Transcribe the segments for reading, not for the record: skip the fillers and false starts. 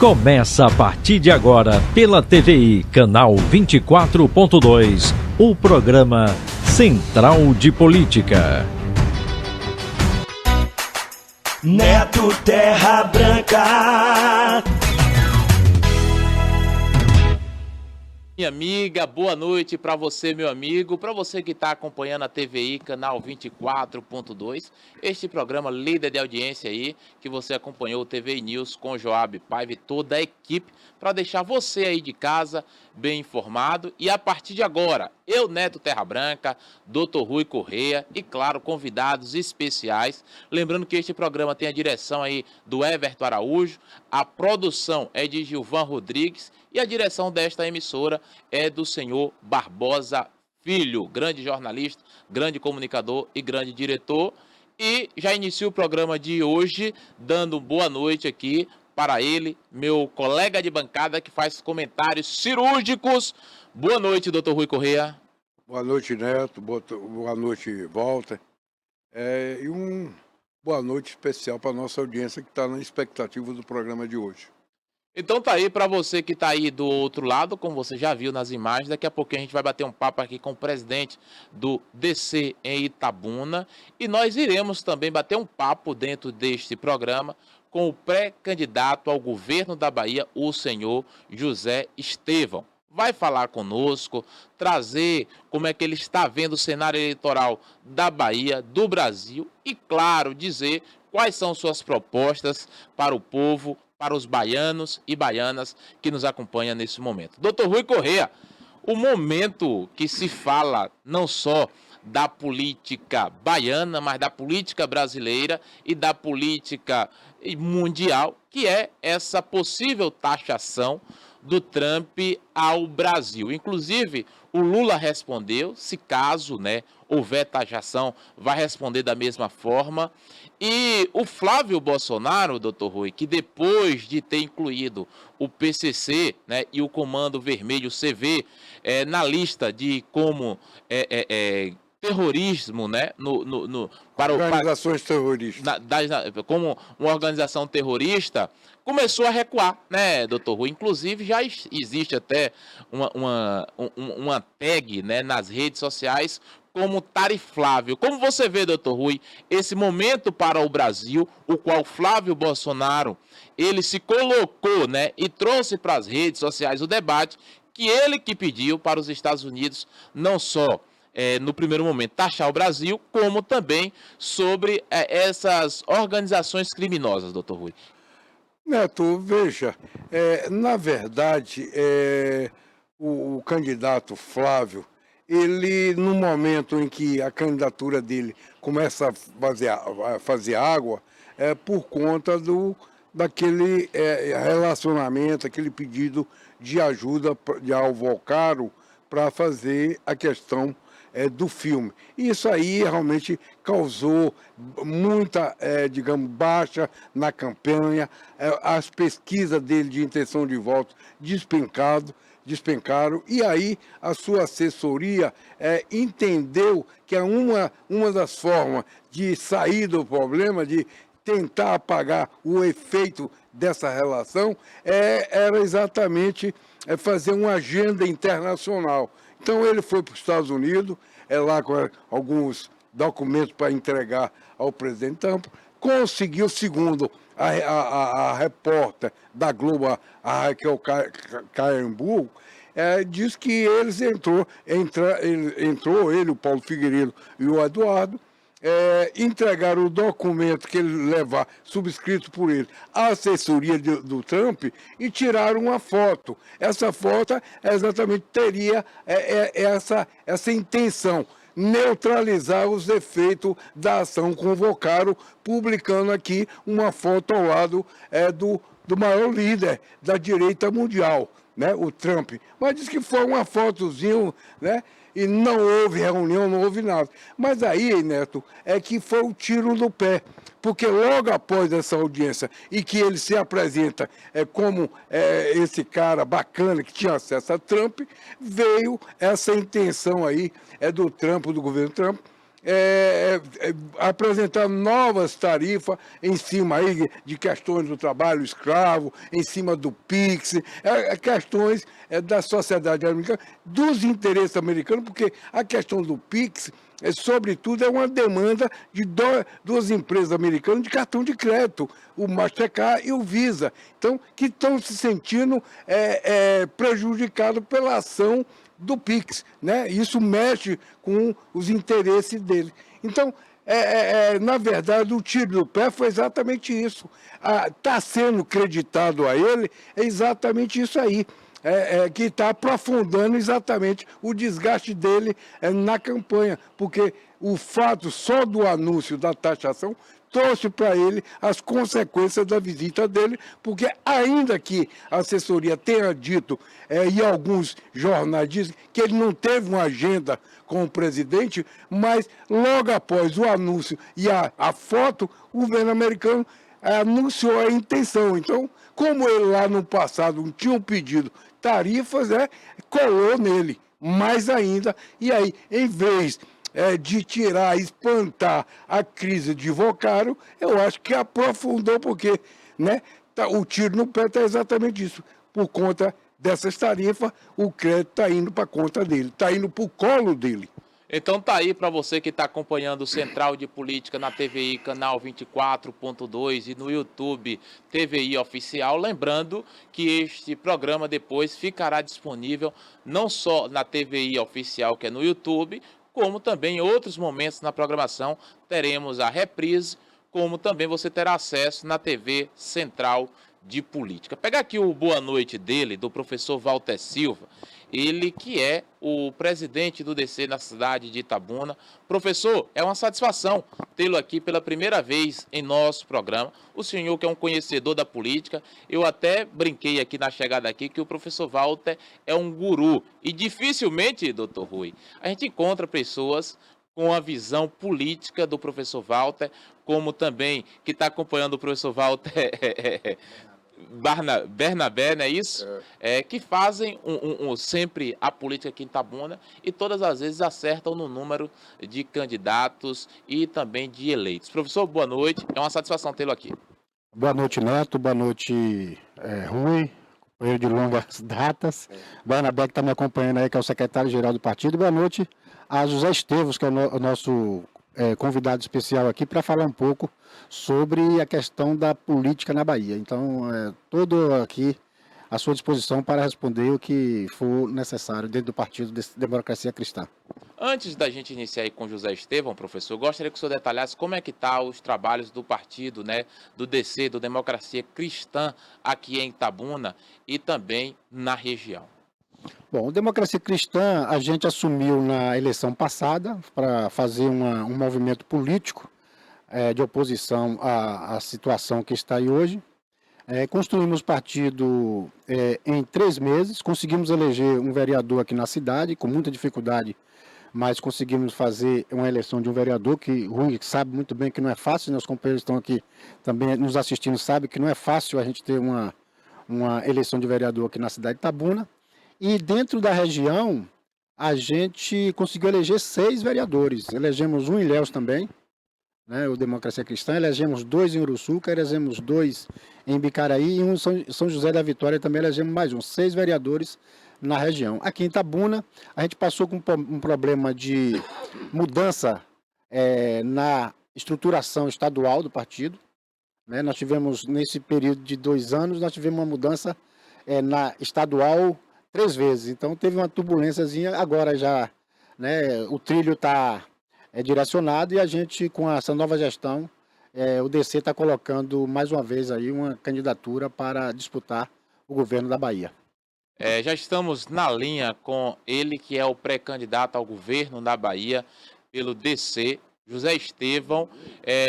Começa a partir de agora, pela TVI, canal 24.2, o programa Central de Política. Neto Terra Branca. Minha amiga, boa noite para você, meu amigo, para você que está acompanhando a TVI, canal 24.2, este programa líder de audiência aí, que você acompanhou o TVI News com Joab Paiva e toda a equipe, para deixar você aí de casa bem informado. E a partir de agora, eu, Neto Terra Branca, Dr. Rui Correia e, claro, convidados especiais. Lembrando que este programa tem a direção aí do Everton Araújo, a produção é de Gilvan Rodrigues, e a direção desta emissora é do senhor Barbosa Filho, grande jornalista, grande comunicador e grande diretor. E já inicio o programa de hoje dando boa noite aqui para ele, meu colega de bancada que faz comentários cirúrgicos. Boa noite, doutor Rui Correia. Boa noite, Neto. Boa noite, Walter. E boa noite especial para a nossa audiência que está na expectativa do programa de hoje. Então tá aí, para você que tá aí do outro lado, como você já viu nas imagens, daqui a pouquinho a gente vai bater um papo aqui com o presidente do DC em Itabuna, e nós iremos também bater um papo dentro deste programa com o pré-candidato ao governo da Bahia, o senhor José Estevão. Vai falar conosco, trazer como é que ele está vendo o cenário eleitoral da Bahia, do Brasil e, claro, dizer quais são suas propostas para o povo, para os baianos e baianas que nos acompanham nesse momento. Doutor Rui Correia, o momento que se fala não só da política baiana, mas da política brasileira e da política mundial, que é essa possível taxação do Trump ao Brasil. Inclusive, o Lula respondeu, se caso, houver taxação, vai responder da mesma forma. E o Flávio Bolsonaro, doutor Rui, que depois de ter incluído o PCC, e o Comando Vermelho CV na lista de como terrorismo, para organizações terroristas, como uma organização terrorista, começou a recuar, doutor Rui? Inclusive, já existe até uma tag, nas redes sociais como tariflável. Como você vê, doutor Rui, esse momento para o Brasil, o qual Flávio Bolsonaro, ele se colocou, e trouxe para as redes sociais o debate que ele que pediu para os Estados Unidos, não só no primeiro momento, taxar o Brasil, como também sobre essas organizações criminosas, doutor Rui? Neto, veja, na verdade, o candidato Flávio, ele, no momento em que a candidatura dele começa a fazer água, por conta daquele relacionamento, aquele pedido de ajuda de Alvocaro para fazer a questão do filme. Isso aí realmente causou muita, baixa na campanha, as pesquisas dele de intenção de voto despencaram, e aí a sua assessoria entendeu que uma das formas de sair do problema, de tentar apagar o efeito dessa relação, era exatamente fazer uma agenda internacional. Então ele foi para os Estados Unidos, lá com alguns documentos para entregar ao presidente Trump, conseguiu, segundo a repórter da Globo, a Raquel Caimbu, diz que eles entrou ele, o Paulo Figueiredo e o Eduardo, entregaram o documento que ele levar, subscrito por ele, à assessoria do Trump, e tiraram uma foto. Essa foto exatamente teria essa intenção, neutralizar os efeitos da ação. Convocaram, publicando aqui uma foto ao lado do maior líder da direita mundial, o Trump. Mas diz que foi uma fotozinha, e não houve reunião, não houve nada. Mas aí, Neto, é que foi o tiro no pé, porque logo após essa audiência, e que ele se apresenta como esse cara bacana que tinha acesso a Trump, veio essa intenção aí do Trump, do governo Trump, apresentar novas tarifas em cima aí de questões do trabalho escravo, em cima do PIX, questões da sociedade americana, dos interesses americanos, porque a questão do PIX, sobretudo, é uma demanda de duas empresas americanas de cartão de crédito, o Mastercard e o Visa, então, que estão se sentindo prejudicados pela ação do PIX, né? Isso mexe com os interesses dele. Então, na verdade, o tiro do pé foi exatamente isso. Está sendo creditado a ele exatamente isso aí. Que está aprofundando exatamente o desgaste dele na campanha, porque o fato só do anúncio da taxação trouxe para ele as consequências da visita dele, porque ainda que a assessoria tenha dito, e alguns jornais dizem, que ele não teve uma agenda com o presidente, mas logo após o anúncio e a foto, o governo americano anunciou a intenção. Então, como ele lá no passado não tinha pedido tarifas, colou nele, mais ainda, e aí, em vez de tirar, espantar a crise de Vocário, eu acho que aprofundou, porque o tiro no pé está exatamente isso. Por conta dessas tarifas, o crédito está indo para a conta dele, está indo para o colo dele. Então tá aí para você que está acompanhando o Central de Política na TVI canal 24.2 e no YouTube TVI Oficial. Lembrando que este programa depois ficará disponível não só na TVI Oficial, que é no YouTube, como também em outros momentos na programação teremos a reprise, como também você terá acesso na TV Central de Política. Pegar aqui o boa noite dele, do professor Walter Silva, ele que é o presidente do DC na cidade de Itabuna. Professor, é uma satisfação tê-lo aqui pela primeira vez em nosso programa. O senhor que é um conhecedor da política, eu até brinquei aqui na chegada aqui que o professor Walter é um guru. E dificilmente, doutor Rui, a gente encontra pessoas com a visão política do professor Walter, como também que está acompanhando o professor Walter Bernabé, não é isso? Que fazem sempre a política aqui em Itabuna e todas as vezes acertam no número de candidatos e também de eleitos. Professor, boa noite, é uma satisfação tê-lo aqui. Boa noite, Neto, boa noite, Rui, companheiro de longas datas. Bernabé que está me acompanhando aí, que é o secretário-geral do partido. Boa noite a José Estevos, que é o nosso convidado especial aqui, para falar um pouco sobre a questão da política na Bahia. Então, todo aqui à sua disposição para responder o que for necessário dentro do Partido Democracia Cristã. Antes da gente iniciar aí com José Estevão, professor, gostaria que o senhor detalhasse como é que estão os trabalhos do partido, do DC, do Democracia Cristã, aqui em Itabuna e também na região. Bom, o Democracia Cristã, a gente assumiu na eleição passada para fazer um movimento político de oposição à situação que está aí hoje. Construímos partido em 3 meses, conseguimos eleger um vereador aqui na cidade, com muita dificuldade, mas conseguimos fazer uma eleição de um vereador, que o Rui sabe muito bem que não é fácil, né? Os companheiros estão aqui também nos assistindo, sabem que não é fácil a gente ter uma eleição de vereador aqui na cidade de Itabuna. E dentro da região, a gente conseguiu eleger 6 vereadores. Elegemos um em Ilhéus também, né, o Democracia Cristã. Elegemos 2 em Uruçuca, elegemos 2 em Bicaraí e um em São José da Vitória também elegemos mais 6 vereadores na região. Aqui em Itabuna, a gente passou com um problema de mudança na estruturação estadual do partido. Né? Nós tivemos, nesse período de 2 anos, nós tivemos uma mudança na estadual 3 vezes, então teve uma turbulênciazinha, agora já o trilho está direcionado e a gente, com essa nova gestão, o DC está colocando mais uma vez aí uma candidatura para disputar o governo da Bahia. Já estamos na linha com ele, que é o pré-candidato ao governo da Bahia pelo DC, José Estevão.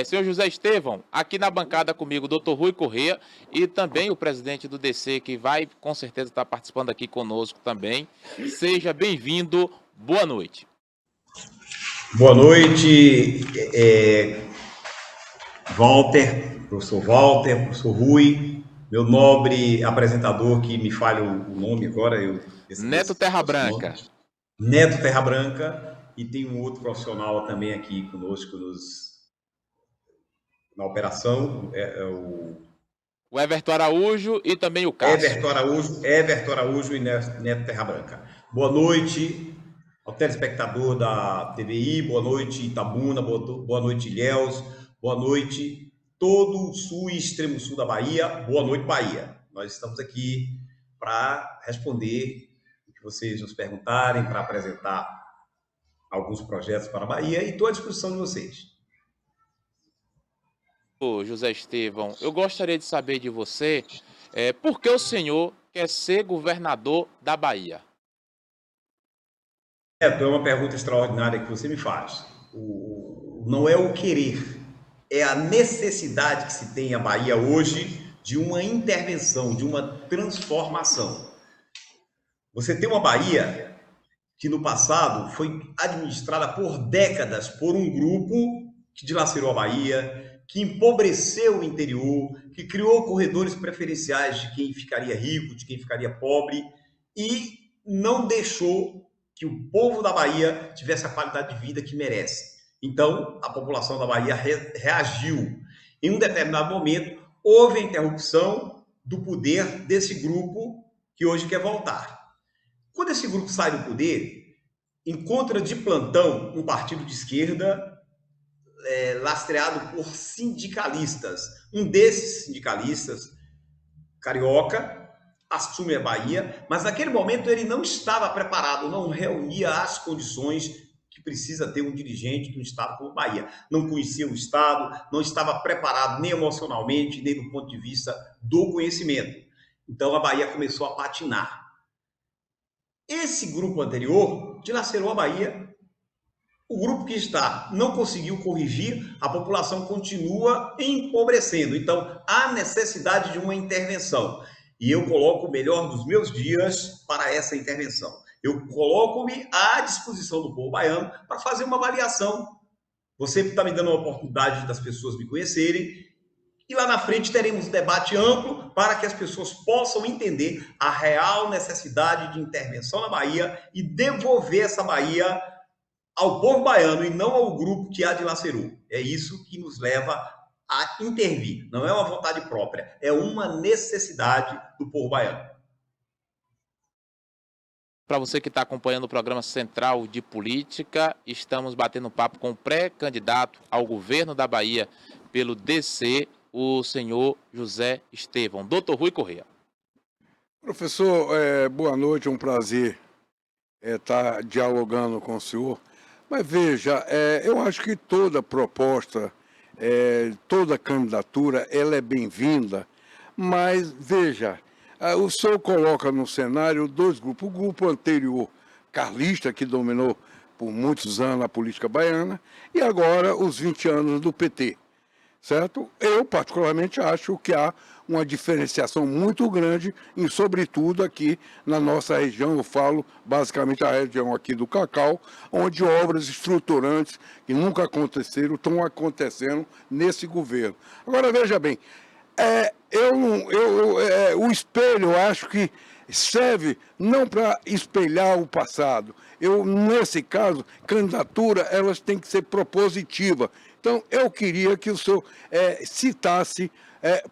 Senhor José Estevão, aqui na bancada comigo, o doutor Rui Corrêa e também o presidente do DC, que vai com certeza estar participando aqui conosco também. Seja bem-vindo, boa noite. Boa noite, professor Rui, meu nobre apresentador, que me falha o nome agora. Neto Terra Branca. Neto Terra Branca. e tem um outro profissional também aqui conosco na operação, O Everton Araújo e também o Cássio. Everton Araújo e Neto Terra Branca. Boa noite ao telespectador da TVI, boa noite Itabuna, boa noite Ilhéus, boa noite todo o sul e extremo sul da Bahia, boa noite Bahia. Nós estamos aqui para responder o que vocês nos perguntarem, para apresentar alguns projetos para a Bahia e estou à disposição de vocês. José Estevão, eu gostaria de saber de você por que o senhor quer ser governador da Bahia? É uma pergunta extraordinária que você me faz. Não é o querer, é a necessidade que se tem a Bahia hoje de uma intervenção, de uma transformação. Você tem uma Bahia que no passado foi administrada por décadas por um grupo que dilacerou a Bahia, que empobreceu o interior, que criou corredores preferenciais de quem ficaria rico, de quem ficaria pobre, e não deixou que o povo da Bahia tivesse a qualidade de vida que merece. Então, a população da Bahia reagiu. Em um determinado momento, houve a interrupção do poder desse grupo que hoje quer voltar. Quando esse grupo sai do poder, encontra de plantão um partido de esquerda lastreado por sindicalistas. Um desses sindicalistas, carioca, assume a Bahia, mas naquele momento ele não estava preparado, não reunia as condições que precisa ter um dirigente de um estado como Bahia. Não conhecia o estado, não estava preparado nem emocionalmente, nem do ponto de vista do conhecimento. Então a Bahia começou a patinar. Esse grupo anterior dilacerou a Bahia. O grupo que está não conseguiu corrigir, a população continua empobrecendo. Então, há necessidade de uma intervenção. E eu coloco o melhor dos meus dias para essa intervenção. Eu coloco-me à disposição do povo baiano para fazer uma avaliação. Você está me dando a oportunidade das pessoas me conhecerem. E lá na frente teremos um debate amplo para que as pessoas possam entender a real necessidade de intervenção na Bahia e devolver essa Bahia ao povo baiano e não ao grupo que a dilacerou. É isso que nos leva a intervir. Não é uma vontade própria, é uma necessidade do povo baiano. Para você que está acompanhando o programa Central de Política, estamos batendo papo com o pré-candidato ao governo da Bahia pelo DC, o senhor José Estevão. Doutor Rui Correia. Professor, boa noite, é um prazer estar dialogando com o senhor. Mas veja, eu acho que toda proposta, toda candidatura, ela é bem-vinda, mas veja, o senhor coloca no cenário dois grupos. O grupo anterior, carlista, que dominou por muitos anos a política baiana, e agora os 20 anos do PT, certo? Eu, particularmente, acho que há uma diferenciação muito grande, e sobretudo aqui na nossa região, eu falo basicamente a região aqui do Cacau, onde obras estruturantes que nunca aconteceram estão acontecendo nesse governo. Agora, veja bem, o espelho, eu acho que serve não para espelhar o passado. Nesse caso, candidatura, elas têm que ser propositivas. Então, eu queria que o senhor citasse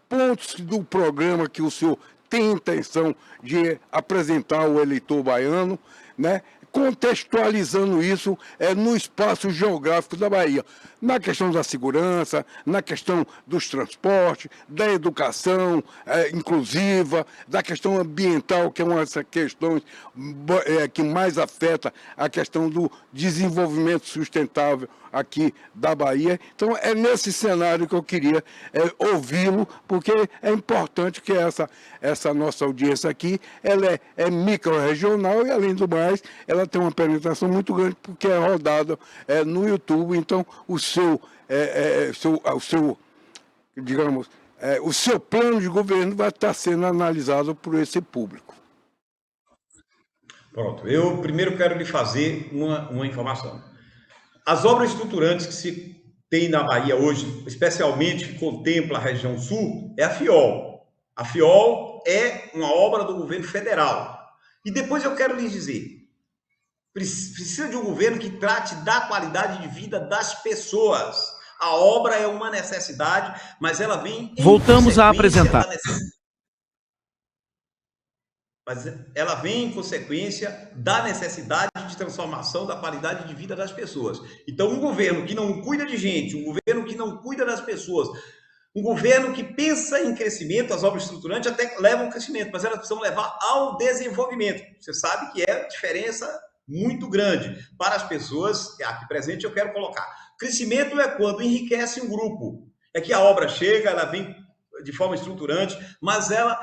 pontos do programa que o senhor tem intenção de apresentar ao eleitor baiano, né? Contextualizando isso no espaço geográfico da Bahia, na questão da segurança, na questão dos transportes, da educação inclusiva, da questão ambiental, que é uma dessas questões que mais afeta a questão do desenvolvimento sustentável aqui da Bahia. Então, é nesse cenário que eu queria ouvi-lo, porque é importante que essa nossa audiência aqui, ela é micro-regional e, além do mais, ela tem uma penetração muito grande, porque é rodada no YouTube. Então, o seu plano de governo vai estar sendo analisado por esse público. Pronto, eu primeiro quero lhe fazer uma informação. As obras estruturantes que se tem na Bahia hoje, especialmente que contempla a região sul, é a FIOL. A FIOL é uma obra do governo federal. E depois eu quero lhes dizer, Precisa de um governo que trate da qualidade de vida das pessoas. A obra é uma necessidade, mas ela vem em Voltamos a apresentar. Mas ela vem em consequência da necessidade de transformação da qualidade de vida das pessoas. Então, um governo que não cuida de gente, um governo que não cuida das pessoas, um governo que pensa em crescimento, as obras estruturantes até levam ao crescimento, mas elas precisam levar ao desenvolvimento. Você sabe que é diferença muito grande para as pessoas, aqui presente eu quero colocar. Crescimento é quando enriquece um grupo. É que a obra chega, ela vem de forma estruturante, mas ela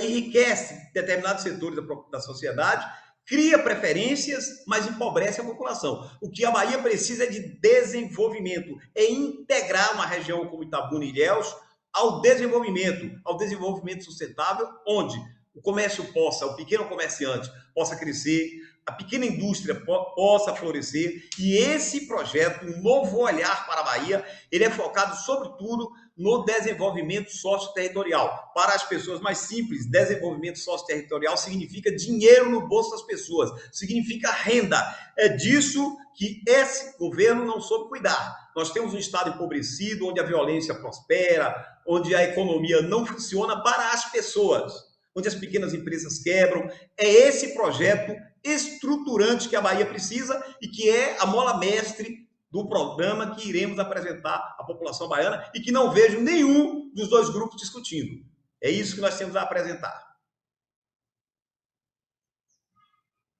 enriquece determinados setores da sociedade, cria preferências, mas empobrece a população. O que a Bahia precisa é de desenvolvimento, é integrar uma região como Itabuna e Ilhéus ao desenvolvimento sustentável, onde o comércio o pequeno comerciante possa crescer, a pequena indústria possa florescer, e esse projeto, um novo olhar para a Bahia, ele é focado sobretudo no desenvolvimento socioterritorial. Para as pessoas mais simples, desenvolvimento socioterritorial significa dinheiro no bolso das pessoas, significa renda. É disso que esse governo não soube cuidar. Nós temos um estado empobrecido, onde a violência prospera, onde a economia não funciona para as pessoas, onde as pequenas empresas quebram. É esse projeto estruturante que a Bahia precisa e que é a mola mestre do programa que iremos apresentar à população baiana e que não vejo nenhum dos dois grupos discutindo. É isso que nós temos a apresentar.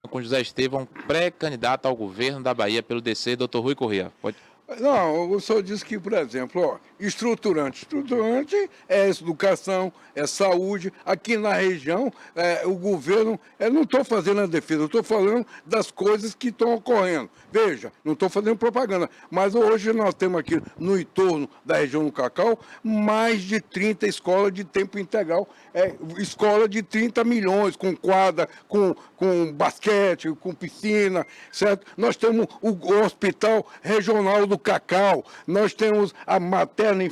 Com José Estevão, pré-candidato ao governo da Bahia pelo DC, doutor Rui Corrêa. Pode... Não, o senhor disse que, por exemplo, estruturante. Estruturante é educação, é saúde. Aqui na região, o governo... Eu não estou fazendo a defesa, eu estou falando das coisas que estão ocorrendo. Veja, não estou fazendo propaganda, mas hoje nós temos aqui no entorno da região do Cacau mais de 30 escolas de tempo integral. Escola de 30 milhões, com quadra, com basquete, com piscina, certo? Nós temos o Hospital Regional do Cacau, nós temos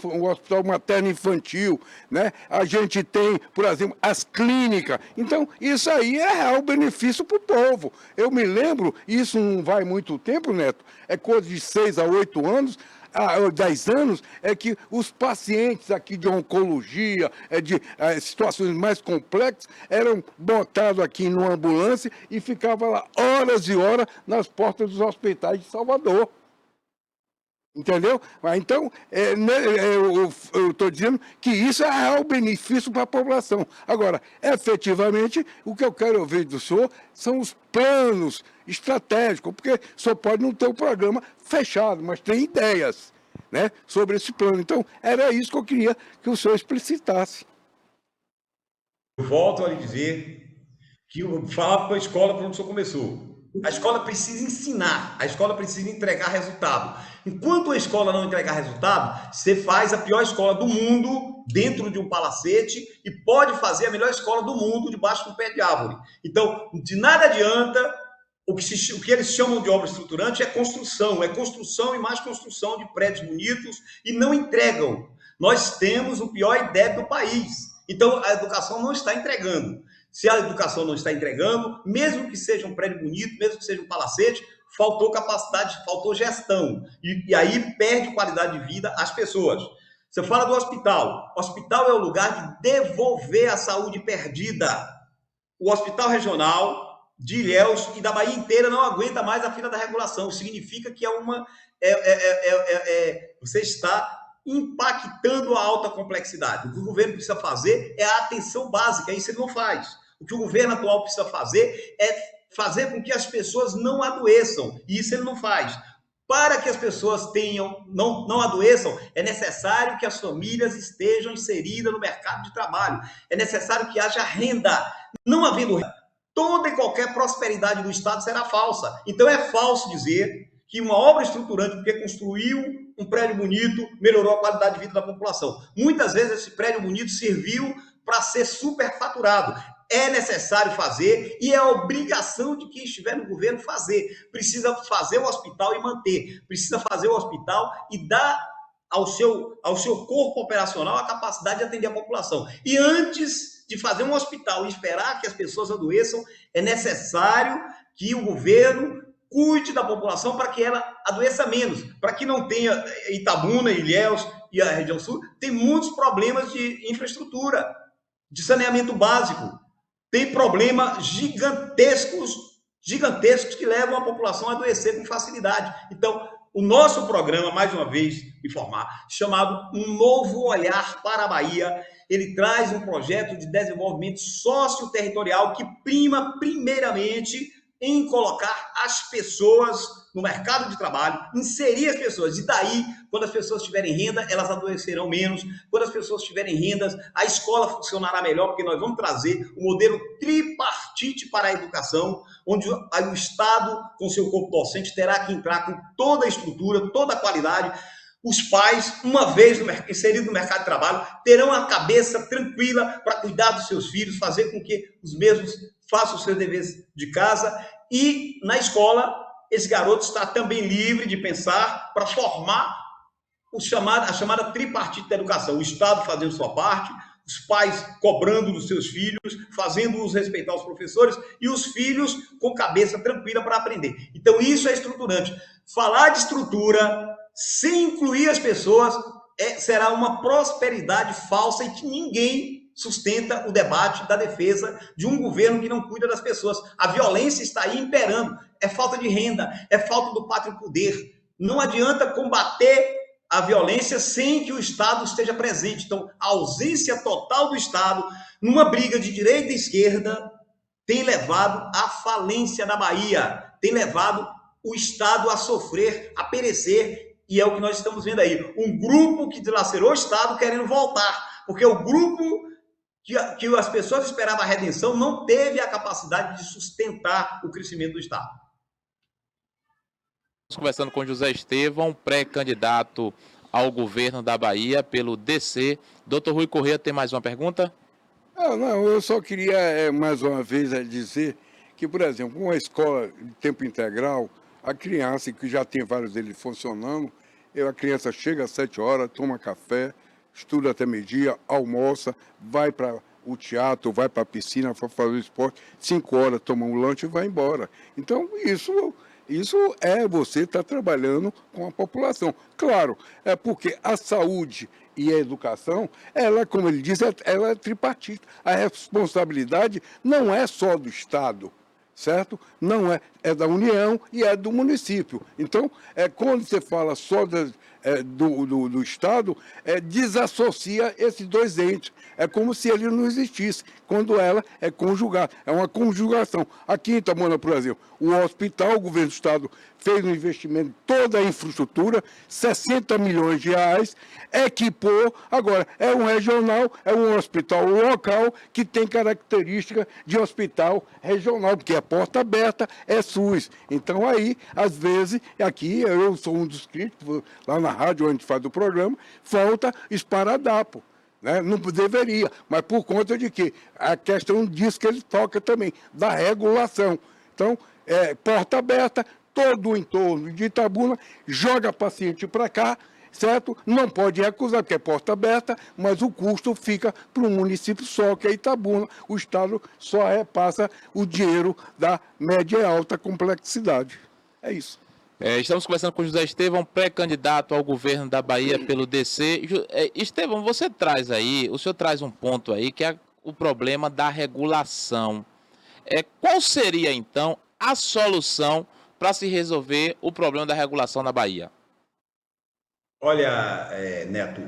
o Hospital Materno Infantil, né? A gente tem, por exemplo, as clínicas. Então, isso aí é real benefício para o povo. Eu me lembro, isso não vai muito tempo, Neto, é coisa de 6 a 8 anos, 10 anos, é que os pacientes aqui de oncologia, de situações mais complexas, eram botados aqui numa ambulância e ficavam lá horas e horas nas portas dos hospitais de Salvador. Entendeu? Então, eu estou dizendo que isso é real benefício para a população. Agora, efetivamente, o que eu quero ver do senhor são os planos estratégicos, porque o senhor pode não ter o programa fechado, mas tem ideias, né, sobre esse plano. Então, era isso que eu queria que o senhor explicitasse. Eu volto a lhe dizer que eu falava para a escola por onde o senhor começou. A escola precisa ensinar, a escola precisa entregar resultado. Enquanto a escola não entregar resultado, você faz a pior escola do mundo dentro de um palacete e pode fazer a melhor escola do mundo debaixo de um pé de árvore. Então, de nada adianta o que eles chamam de obra estruturante é construção e mais construção de prédios bonitos e não entregam. Nós temos o pior IDEB do país. Então, a educação não está entregando. Se a educação não está entregando, mesmo que seja um prédio bonito, mesmo que seja um palacete, faltou capacidade, faltou gestão. E aí perde qualidade de vida às pessoas. Você fala do hospital. O hospital é o lugar de devolver a saúde perdida. O hospital regional de Ilhéus e da Bahia inteira não aguenta mais a fila da regulação. Significa que você está impactando a alta complexidade. O que o governo precisa fazer é a atenção básica, isso ele não faz. O que o governo atual precisa fazer é fazer com que as pessoas não adoeçam, e isso ele não faz. Para que as pessoas não adoeçam, é necessário que as famílias estejam inseridas no mercado de trabalho, é necessário que haja renda. Não havendo renda, toda e qualquer prosperidade do Estado será falsa. Então é falso dizer que uma obra estruturante, porque construiu um prédio bonito, melhorou a qualidade de vida da população. Muitas vezes esse prédio bonito serviu para ser superfaturado. É necessário fazer e é a obrigação de quem estiver no governo fazer. Precisa fazer o hospital e manter. Precisa fazer o hospital e dar ao seu corpo operacional a capacidade de atender a população. E antes de fazer um hospital e esperar que as pessoas adoeçam, é necessário que o governo cuide da população para que ela adoeça menos, para que não tenha Itabuna, Ilhéus e a região sul, tem muitos problemas de infraestrutura, de saneamento básico, tem problemas gigantescos que levam a população a adoecer com facilidade. Então, o nosso programa, mais uma vez, informar, chamado Um Novo Olhar para a Bahia, ele traz um projeto de desenvolvimento socioterritorial que prima, primeiramente, em colocar as pessoas no mercado de trabalho, inserir as pessoas. E daí, quando as pessoas tiverem renda, elas adoecerão menos. Quando as pessoas tiverem rendas, a escola funcionará melhor, porque nós vamos trazer o modelo tripartite para a educação, onde o Estado, com seu corpo docente, terá que entrar com toda a estrutura, toda a qualidade. Os pais, uma vez inseridos no mercado de trabalho, terão a cabeça tranquila para cuidar dos seus filhos, fazer com que os mesmos façam os seus deveres de casa. E na escola, esse garoto está também livre de pensar para formar a chamada tripartite da educação. O Estado fazendo sua parte, os pais cobrando dos seus filhos, fazendo-os respeitar os professores e os filhos com cabeça tranquila para aprender. Então, isso é estruturante. Falar de estrutura sem incluir as pessoas será uma prosperidade falsa e que ninguém sustenta o debate da defesa de um governo que não cuida das pessoas. A violência está aí imperando. É falta de renda, é falta do pátrio poder. Não adianta combater a violência sem que o Estado esteja presente. Então, a ausência total do Estado numa briga de direita e esquerda tem levado à falência da Bahia, tem levado o Estado a sofrer, a perecer, e é o que nós estamos vendo aí. Um grupo que dilacerou o Estado querendo voltar, porque o grupo que as pessoas esperavam a redenção não teve a capacidade de sustentar o crescimento do Estado. Estamos conversando com José Estevão, pré-candidato ao governo da Bahia pelo DC. Doutor Rui Corrêa, tem mais uma pergunta? Não, eu só queria mais uma vez dizer que, por exemplo, uma escola de tempo integral, a criança, que já tem vários deles funcionando, a criança chega às 7 horas, toma café, estuda até meio-dia, almoça, vai para o teatro, vai para a piscina, vai fazer o esporte, 5 horas toma um lanche e vai embora. Então, isso é você estar trabalhando com a população. Claro, é porque a saúde e a educação, ela, como ele diz, ela é tripartite. A responsabilidade não é só do Estado, certo? Não é da União e é do município. Então, quando você fala só do Estado, desassocia esses dois entes. É como se ele não existisse, quando ela é conjugada. É uma conjugação. Aqui em Itabuna, por exemplo, o hospital, o governo do Estado fez um investimento em toda a infraestrutura, 60 milhões de reais, equipou. Agora, é um regional, é um hospital local que tem característica de hospital regional, porque é porta aberta, é SUS. Então, aí, às vezes, aqui, eu sou um dos críticos, lá na rádio, onde a gente faz o programa, falta esparadrapo. Né? Não deveria, mas por conta de que a questão disso que ele toca também, da regulação. Então, porta aberta, todo o entorno de Itabuna, joga paciente para cá, certo? Não pode recusar, porque é porta aberta, mas o custo fica para um município só, que é Itabuna. O Estado só repassa o dinheiro da média e alta complexidade. É isso. Estamos conversando com José Estevão, pré-candidato ao governo da Bahia pelo DC. Estevão, o senhor traz um ponto aí, que é o problema da regulação. Qual seria, então, a solução para se resolver o problema da regulação na Bahia? Olha, Neto,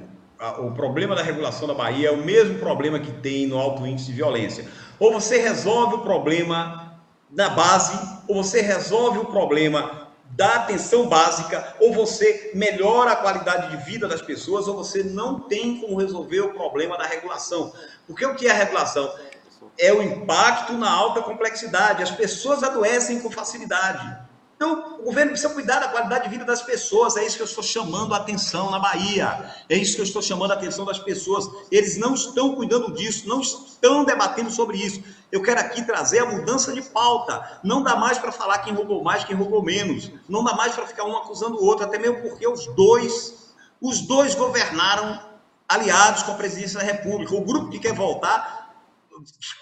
o problema da regulação da Bahia é o mesmo problema que tem no alto índice de violência. Ou você resolve o problema na base, ou você resolve o problema da atenção básica, ou você melhora a qualidade de vida das pessoas, ou você não tem como resolver o problema da regulação. Porque o que é a regulação? É o impacto na alta complexidade. As pessoas adoecem com facilidade. Então, o governo precisa cuidar da qualidade de vida das pessoas. É isso que eu estou chamando a atenção na Bahia. É isso que eu estou chamando a atenção das pessoas. Eles não estão cuidando disso, não estão debatendo sobre isso. Eu quero aqui trazer a mudança de pauta. Não dá mais para falar quem roubou mais, quem roubou menos. Não dá mais para ficar um acusando o outro, até mesmo porque os dois governaram aliados com a presidência da República. O grupo que quer voltar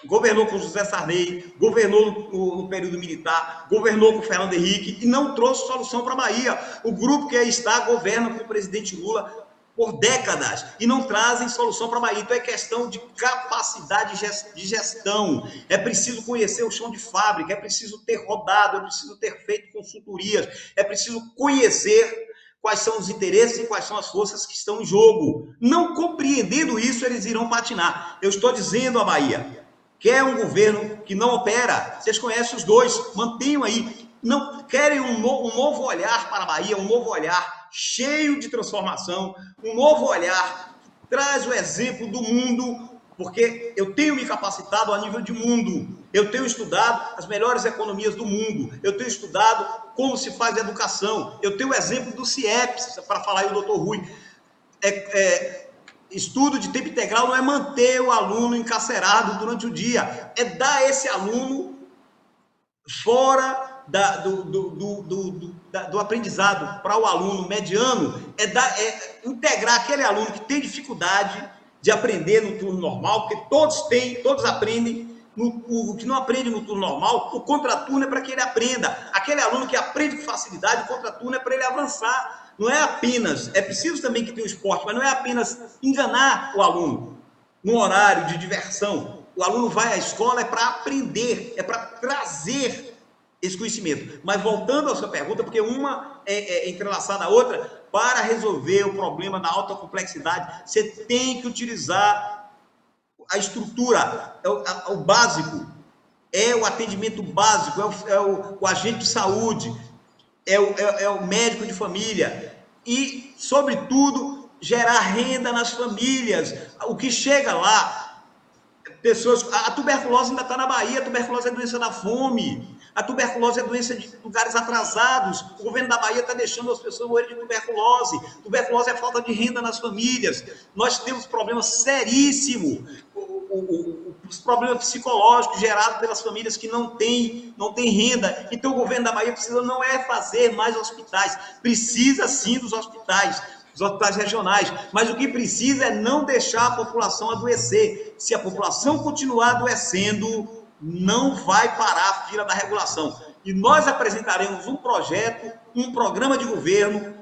governou com José Sarney, governou no período militar, governou com Fernando Henrique e não trouxe solução para a Bahia. O grupo que aí está governa com o presidente Lula por décadas e não trazem solução para a Bahia. Então é questão de capacidade de gestão. É preciso conhecer o chão de fábrica, é preciso ter rodado, é preciso ter feito consultorias, é preciso conhecer quais são os interesses e quais são as forças que estão em jogo. Não compreendendo isso, eles irão patinar. Eu estou dizendo à Bahia, quer um governo que não opera, vocês conhecem os dois, mantenham aí. Não querem um novo olhar para a Bahia, um novo olhar cheio de transformação, um novo olhar que traz o exemplo do mundo, porque eu tenho me capacitado a nível de mundo, eu tenho estudado as melhores economias do mundo, eu tenho estudado como se faz a educação, eu tenho o exemplo do CIEPS, para falar aí o doutor Rui. Estudo de tempo integral não é manter o aluno encarcerado durante o dia, é dar esse aluno fora do aprendizado para o aluno mediano, é integrar aquele aluno que tem dificuldade de aprender no turno normal, porque todos aprendem, o que não aprende no turno normal, o contraturno é para que ele aprenda. Aquele aluno que aprende com facilidade, o contraturno é para ele avançar. Não é apenas, é preciso também que tenha o esporte, mas não é apenas enganar o aluno no horário de diversão. O aluno vai à escola é para aprender, é para trazer esse conhecimento. Mas voltando à sua pergunta, porque uma é entrelaçada à outra, para resolver o problema da alta complexidade, você tem que utilizar a estrutura, o básico, é o atendimento básico, é o agente de saúde, é o médico de família e, sobretudo, gerar renda nas famílias. O que chega lá, a tuberculose ainda está na Bahia, a tuberculose é doença da fome. A tuberculose é doença de lugares atrasados. O governo da Bahia está deixando as pessoas morrerem de tuberculose. Tuberculose é falta de renda nas famílias. Nós temos problemas seríssimos. Os problemas psicológicos gerados pelas famílias que não têm renda. Então o governo da Bahia precisa não é fazer mais hospitais. Precisa sim dos hospitais regionais. Mas o que precisa é não deixar a população adoecer. Se a população continuar adoecendo, não vai parar a fila da regulação. E nós apresentaremos um projeto, um programa de governo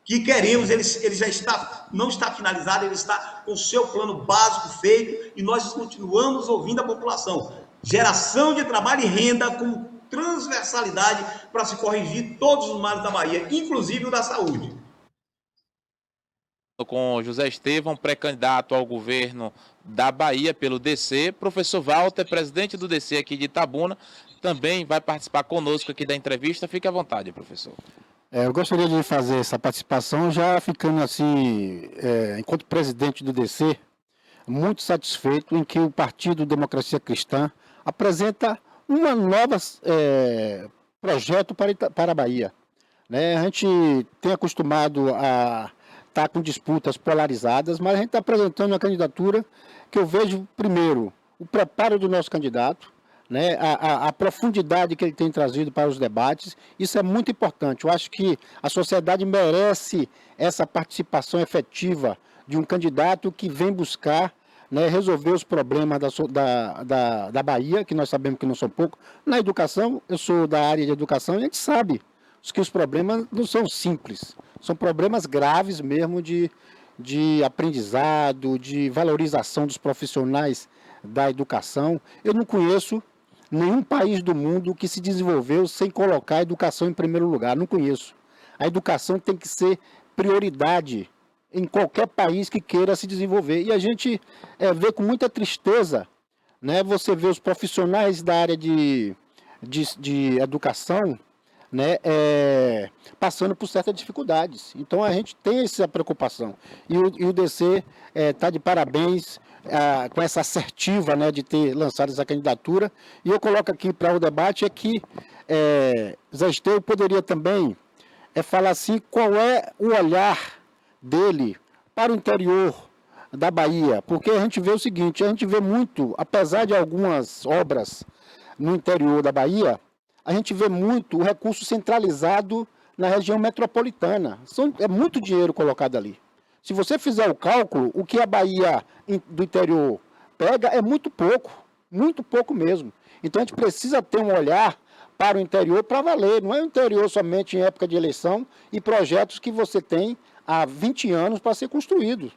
que queremos, ele já não está finalizado, ele está com o seu plano básico feito e nós continuamos ouvindo a população. Geração de trabalho e renda com transversalidade para se corrigir todos os males da Bahia, inclusive o da saúde. Com José Estevão, pré-candidato ao governo da Bahia pelo DC. Professor Walter, presidente do DC aqui de Itabuna, também vai participar conosco aqui da entrevista. Fique à vontade, professor. Eu gostaria de fazer essa participação já ficando assim, enquanto presidente do DC, muito satisfeito em que o Partido Democracia Cristã apresenta um novo projeto para a Bahia. A gente tem acostumado a estar com disputas polarizadas, mas a gente está apresentando uma candidatura que eu vejo, primeiro, o preparo do nosso candidato, a profundidade que ele tem trazido para os debates. Isso é muito importante. Eu acho que a sociedade merece essa participação efetiva de um candidato que vem buscar resolver os problemas da Bahia, que nós sabemos que não são poucos. Na educação, eu sou da área de educação e a gente sabe que os problemas não são simples, são problemas graves mesmo de aprendizado, de valorização dos profissionais da educação. Eu não conheço nenhum país do mundo que se desenvolveu sem colocar a educação em primeiro lugar, não conheço. A educação tem que ser prioridade em qualquer país que queira se desenvolver. E a gente vê com muita tristeza, você vê os profissionais da área de educação, passando por certas dificuldades. Então a gente tem essa preocupação. E o DC está de parabéns com essa assertiva de ter lançado essa candidatura. E eu coloco aqui para o debate que Zé Estevão poderia também falar assim, qual é o olhar dele para o interior da Bahia. Porque a gente vê o seguinte, a gente vê muito, apesar de algumas obras no interior da Bahia, a gente vê muito o recurso centralizado na região metropolitana. É muito dinheiro colocado ali. Se você fizer o cálculo, o que a Bahia do interior pega é muito pouco. muito pouco mesmo. Então a gente precisa ter um olhar para o interior para valer, não é o interior somente em época de eleição e projetos que você tem há 20 anos para ser construídos.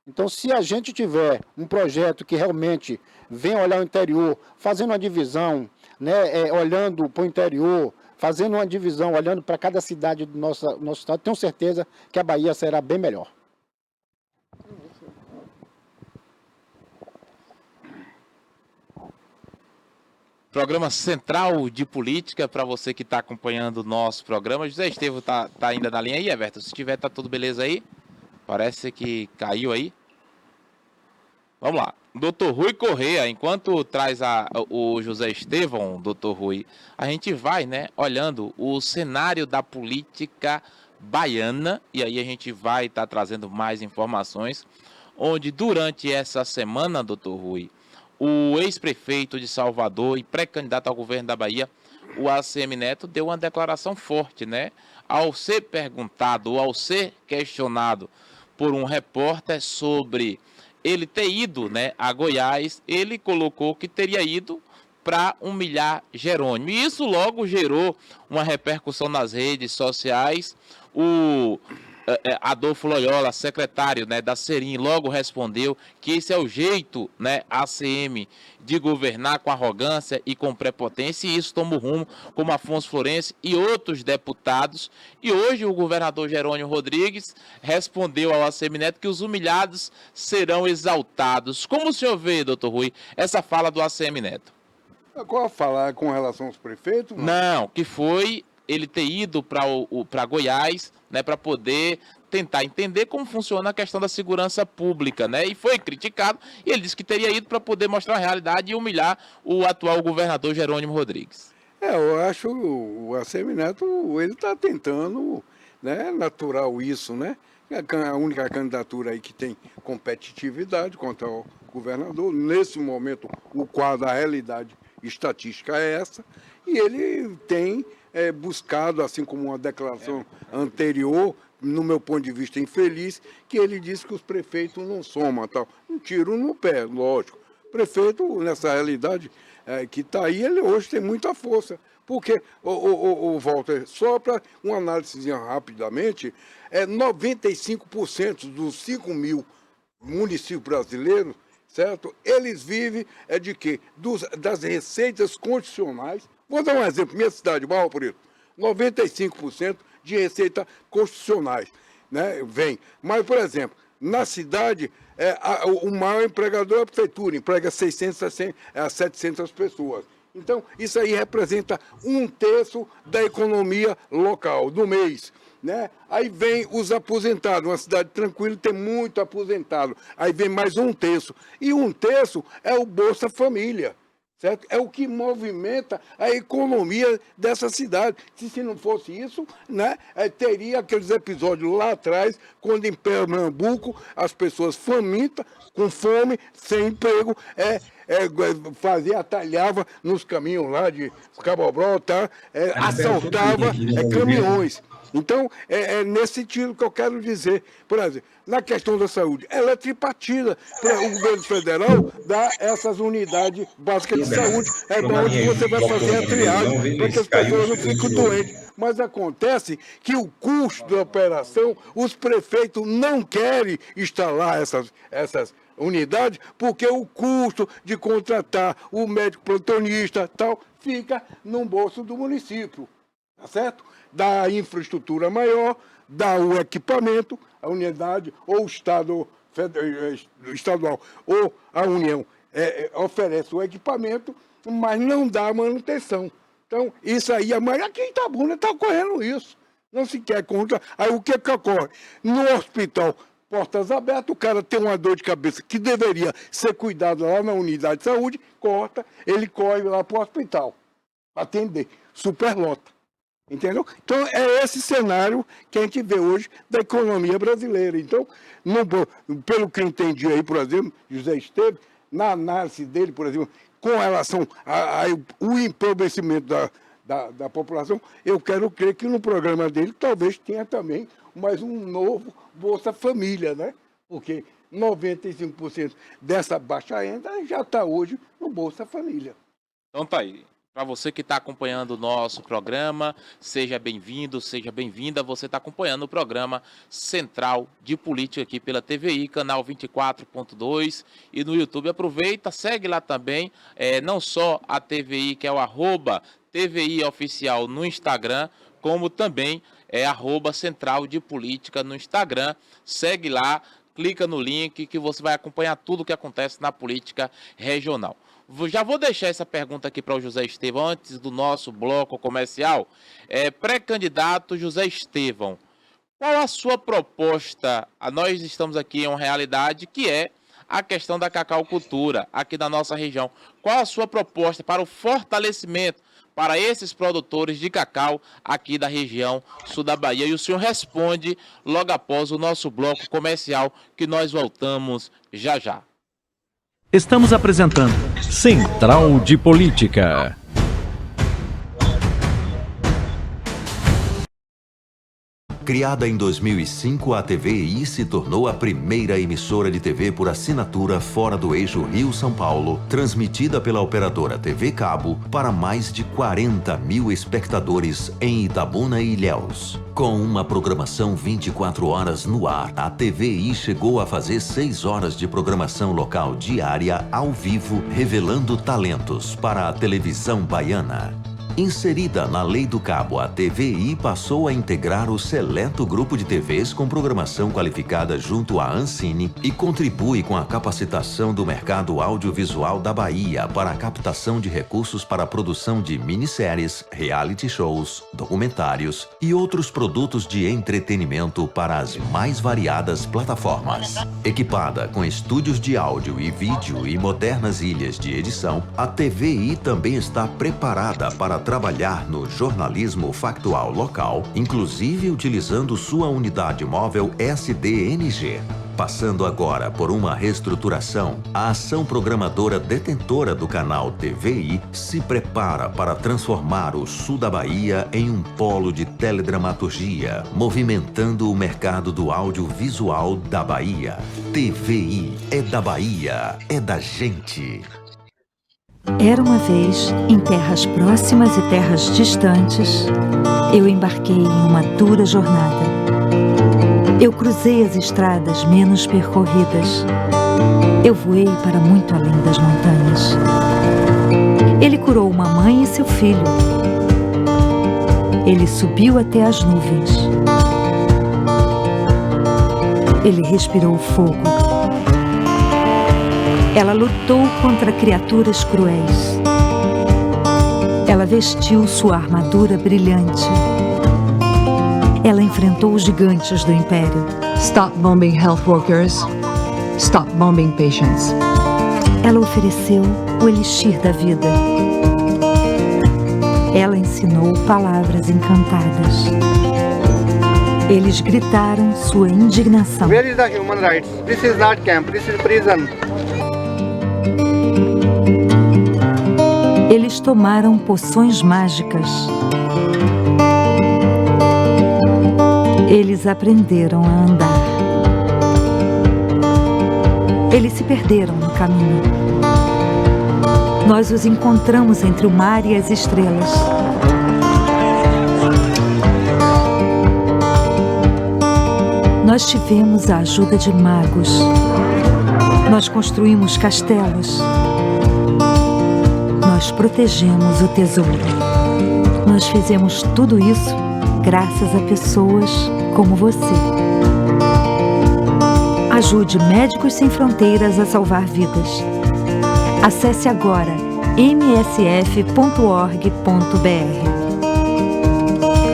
Então, se a gente tiver um projeto que realmente venha olhar o interior, fazendo uma divisão, né, olhando para o interior, fazendo uma divisão, olhando para cada cidade do nosso estado, tenho certeza que a Bahia será bem melhor. Programa Central de Política, para você que está acompanhando o nosso programa. José Estevão tá ainda na linha aí, Everton? Se tiver, tá tudo beleza aí? Parece que caiu aí. Vamos lá. Doutor Rui Correia, enquanto traz o José Estevão, doutor Rui, a gente vai, né, olhando o cenário da política baiana, e aí a gente vai estar trazendo mais informações, onde durante essa semana, doutor Rui, o ex-prefeito de Salvador e pré-candidato ao governo da Bahia, o ACM Neto, deu uma declaração forte, né? Ao ser perguntado, ou ao ser questionado por um repórter sobre ele ter ido, né, a Goiás, ele colocou que teria ido para humilhar Jerônimo. E isso logo gerou uma repercussão nas redes sociais. O Adolfo Loyola, secretário, né, da Serim, logo respondeu que esse é o jeito, né, ACM de governar com arrogância e com prepotência, e isso toma o rumo como Afonso Florencio e outros deputados. E hoje o governador Jerônimo Rodrigues respondeu ao ACM Neto que os humilhados serão exaltados. Como o senhor vê, doutor Rui, essa fala do ACM Neto? Qual a falar com relação aos prefeitos? Não, que foi ele ter ido para Goiás, né, para poder tentar entender como funciona a questão da segurança pública, né? E foi criticado, e ele disse que teria ido para poder mostrar a realidade e humilhar o atual governador Jerônimo Rodrigues. Eu acho o ACM Neto, ele está tentando, né, natural isso, né? A única candidatura aí que tem competitividade contra o governador. Nesse momento, o quadro, a realidade estatística é essa, e ele tem buscado, assim como uma declaração anterior, no meu ponto de vista infeliz, que ele disse que os prefeitos não somam, tal. Um tiro no pé, lógico. O prefeito, nessa realidade que está aí, ele hoje tem muita força. Porque, Walter, só para uma análise rapidamente, 95% dos 5 mil municípios brasileiros, certo? Eles vivem de quê? Das receitas constitucionais. Vou dar um exemplo, minha cidade, Barra Preto, 95% de receitas constitucionais, né? Vem. Mas, por exemplo, na cidade, o maior empregador é a prefeitura, emprega 600 a 700 pessoas. Então, isso aí representa 1/3 da economia local, do mês. Né? Aí vem os aposentados, uma cidade tranquila tem muito aposentado, aí vem mais 1/3, e 1/3 é o Bolsa Família, certo? É o que movimenta a economia dessa cidade. Se não fosse isso, né, teria aqueles episódios lá atrás, quando em Pernambuco as pessoas famintas, com fome, sem emprego, atalhava nos caminhos lá de Cabobró, tá? Assaltava caminhões. Então, é nesse sentido que eu quero dizer. Por exemplo, na questão da saúde, ela é tripartida. O governo federal dá essas unidades básicas de saúde. É onde você vai fazer a triagem para que as pessoas não fiquem doentes. Mas acontece que o custo da operação, os prefeitos não querem instalar essas unidades, porque o custo de contratar o médico plantonista tal fica no bolso do município. Tá certo? Dá infraestrutura maior, dá o equipamento, a unidade, ou o Estado estadual, ou a União oferece o equipamento, mas não dá manutenção. Então, isso aí, mas aqui em Itabuna está ocorrendo isso. Não se quer contra. Aí o que ocorre? No hospital, portas abertas, o cara tem uma dor de cabeça que deveria ser cuidado lá na unidade de saúde, corta, ele corre lá para o hospital, para atender, superlota. Entendeu? Então, é esse cenário que a gente vê hoje da economia brasileira. Então, pelo que eu entendi aí, por exemplo, José Estevão, na análise dele, por exemplo, com relação ao empobrecimento da população, eu quero crer que no programa dele talvez tenha também mais um novo Bolsa Família, né? Porque 95% dessa baixa renda já está hoje no Bolsa Família. Então tá aí. Para você que está acompanhando o nosso programa, seja bem-vindo, seja bem-vinda. Você está acompanhando o programa Central de Política aqui pela TVI, canal 24.2 e no YouTube. Aproveita, segue lá também, não só a TVI, que é o @TVI Oficial no Instagram, como também @Central de Política no Instagram. Segue lá, clica no link que você vai acompanhar tudo o que acontece na política regional. Já vou deixar essa pergunta aqui para o José Estevão, antes do nosso bloco comercial. Pré-candidato José Estevão, qual a sua proposta? Nós estamos aqui em uma realidade que é a questão da cacaucultura aqui na nossa região. Qual a sua proposta para o fortalecimento para esses produtores de cacau aqui da região sul da Bahia? E o senhor responde logo após o nosso bloco comercial, que nós voltamos já já. Estamos apresentando Central de Política. Criada em 2005, a TVI se tornou a primeira emissora de TV por assinatura fora do eixo Rio-São Paulo, transmitida pela operadora TV Cabo para mais de 40 mil espectadores em Itabuna e Ilhéus. Com uma programação 24 horas no ar, a TVI chegou a fazer 6 horas de programação local diária ao vivo, revelando talentos para a televisão baiana. Inserida na Lei do Cabo, a TVI passou a integrar o seleto grupo de TVs com programação qualificada junto à Ancine e contribui com a capacitação do mercado audiovisual da Bahia para a captação de recursos para a produção de minisséries, reality shows, documentários e outros produtos de entretenimento para as mais variadas plataformas. Equipada com estúdios de áudio e vídeo e modernas ilhas de edição, a TVI também está preparada para trabalhar no jornalismo factual local, inclusive utilizando sua unidade móvel SDNG. Passando agora por uma reestruturação, a ação programadora detentora do canal TVI se prepara para transformar o sul da Bahia em um polo de teledramaturgia, movimentando o mercado do audiovisual da Bahia. TVI é da Bahia, é da gente. Era uma vez, em terras próximas e terras distantes, eu embarquei em uma dura jornada. Eu cruzei as estradas menos percorridas. Eu voei para muito além das montanhas. Ele curou uma mãe e seu filho. Ele subiu até as nuvens. Ele respirou fogo. Ela lutou contra criaturas cruéis. Ela vestiu sua armadura brilhante. Ela enfrentou os gigantes do Império. Stop bombing health workers. Stop bombing patients. Ela ofereceu o elixir da vida. Ela ensinou palavras encantadas. Eles gritaram sua indignação. Where is the human rights? This is not camp, this is prison. Eles tomaram poções mágicas. Eles aprenderam a andar. Eles se perderam no caminho. Nós os encontramos entre o mar e as estrelas. Nós tivemos a ajuda de magos. Nós construímos castelos. Nós protegemos o tesouro. Nós fizemos tudo isso graças a pessoas como você. Ajude Médicos Sem Fronteiras a salvar vidas. Acesse agora msf.org.br.